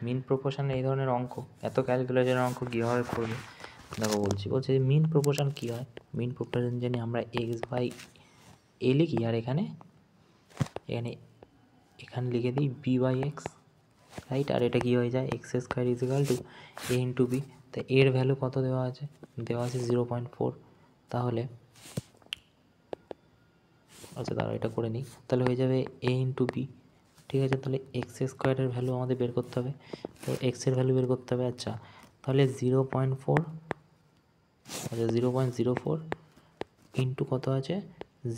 মিন proportion এই ধরনের অঙ্ক, এত ক্যালকুলেশনের অঙ্ক কীভাবে করবে দেখো বলছে মিন প্রপোর্শন কী হয়। মিন প্রপোর্শন জানি আমরা এক্স বাই এ লিখি, আর এখানে লিখে দিই বি বাই এক্স, রাইট। আর এটা কী হয়ে যায়, x square is equal to a into b. তো এর ভ্যালু কত দেওয়া আছে, 0.4। তাহলে আচ্ছা দাঁড়াও এটা করে নিই, তাহলে হয়ে যাবে এ ইন্টু বি, ঠিক আছে। তাহলে এক্স স্কোয়ারের ভ্যালু আমাদের বের করতে হবে, তো এক্সের ভ্যালু বের করতে হবে। আচ্ছা তাহলে 0.4, আচ্ছা 0.04 ইন্টু কত আছে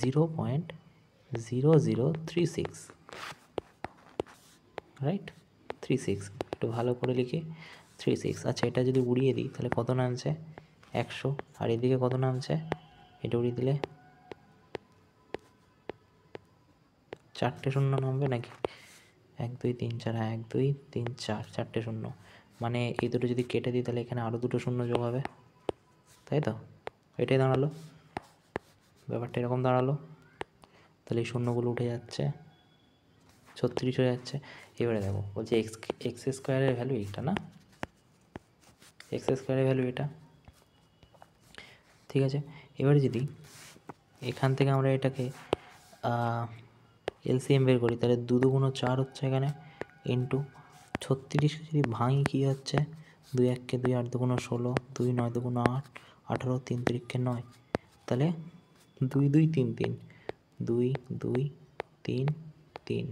0.0036, রাইট 36, একটু ভালো করে লিখি 36। আচ্ছা এটা যদি উড়িয়ে দিই তাহলে কত নামছে 100, আর এদিকে কত নামছে, এটা উড়িয়ে দিলে 4টে শূন্য নামবে নাকি, 1 2 3 4, 1 2 3 4, 4টে শূন্য, মানে এই দুটো যদি কেটে দিই তাহলে এখানে আরও দুটো শূন্য যোগ হবে, তাই তো। এটাই দাঁড়ালো ব্যাপারটা, এরকম দাঁড়ালো। তাহলে এই শূন্যগুলো উঠে যাচ্ছে, 36 হয়ে যাচ্ছে। এবারে দেখো বলছে এক্স স্কোয়ারের ভ্যালু এইটা না, এক্স স্কোয়ারের ভ্যালু এটা, ঠিক আছে। এবারে যদি এখান থেকে আমরা এটাকে এলসিএম বের করি, তাহলে 2 2 4 হচ্ছে এখানে, ইন্টু 36 যদি ভাঙি কী হচ্ছে, 2 1 কে 2, 8 2 16, 2 9 2 8, 18, 3 3 9, তাহলে 2 2 3 3, 2 2 3 3,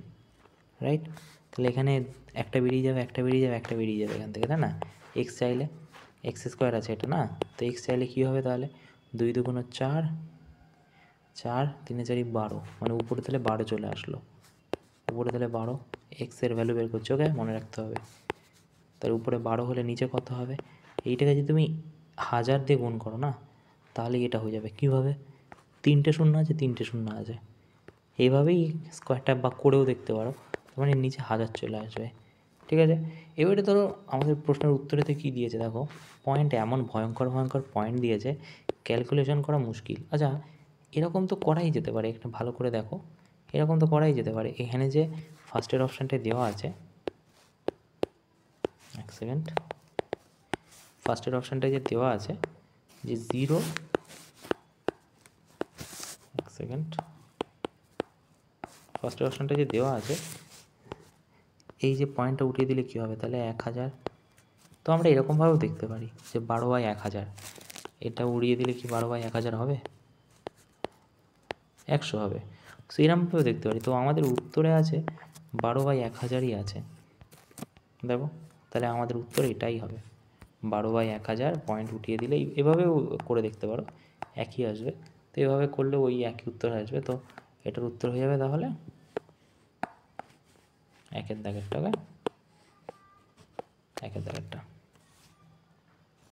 রাইট। তাহলে এখানে একটা বেরিয়ে যাবে, একটা বেরিয়ে যাবে, একটা বেরিয়ে যাবে এখান থেকে, তাই না। এক্স চাইলে, এক্স স্কোয়ার আছে এটা না, তো এক্স চাইলে কী হবে তাহলে 2 2 4, 4 3 4 12, মানে উপরে তাহলে 12 চলে আসলো, উপরে তাহলে 12, এক্সের ভ্যালু বের করছো, ওকে মনে রাখতে হবে। তার উপরে 12 হলে নিচে কত হবে, এইটাকে যদি তুমি 1000 দিয়ে গুণ করো না, তাহলে এটা হয়ে যাবে কীভাবে, 3টে শূন্য আছে, 3টে শূন্য আছে, এইভাবেই স্কোয়ারটা বা করেও দেখতে পারো, মানে নিচে 1000 চলে আসবে, ঠিক আছে। এবারে ধরো আমাদের প্রশ্নের উত্তরেতে কী দিয়েছে দেখো, পয়েন্ট এমন ভয়ঙ্কর ভয়ঙ্কর পয়েন্ট দিয়েছে, ক্যালকুলেশন করা মুশকিল। আচ্ছা এরকম তো করাই যেতে পারে, একটা ভালো করে দেখো, এরকম তো করাই যেতে পারে। এখানে যে ফার্স্টের অপশানটা দেওয়া আছে, এক সেকেন্ড, ফার্স্টের অপশানটা যে দেওয়া আছে যে 0, এক সেকেন্ড, ফার্স্টের অপশানটা যে দেওয়া আছে, এই যে পয়েন্টটা উঠিয়ে দিলে কী হবে তাহলে 1000। তো আমরা এরকমভাবেও দেখতে পারি যে 12/1000, এটা উড়িয়ে দিলে কি 12/1000 হবে, 100 হবে। সো এরকমভাবেও দেখতে পারি। তো আমাদের উত্তরে আছে 12/1000ই আছে, দেখো তাহলে আমাদের উত্তর এটাই হবে, 12/1000, পয়েন্ট উঠিয়ে দিলে এভাবেও করে দেখতে পারো, একই আসবে। তো এভাবে করলে ওই একই উত্তর আসবে। তো এটার উত্তর হয়ে যাবে তাহলে 1 এর দাগেরটা, 1 এর দাগেরটা।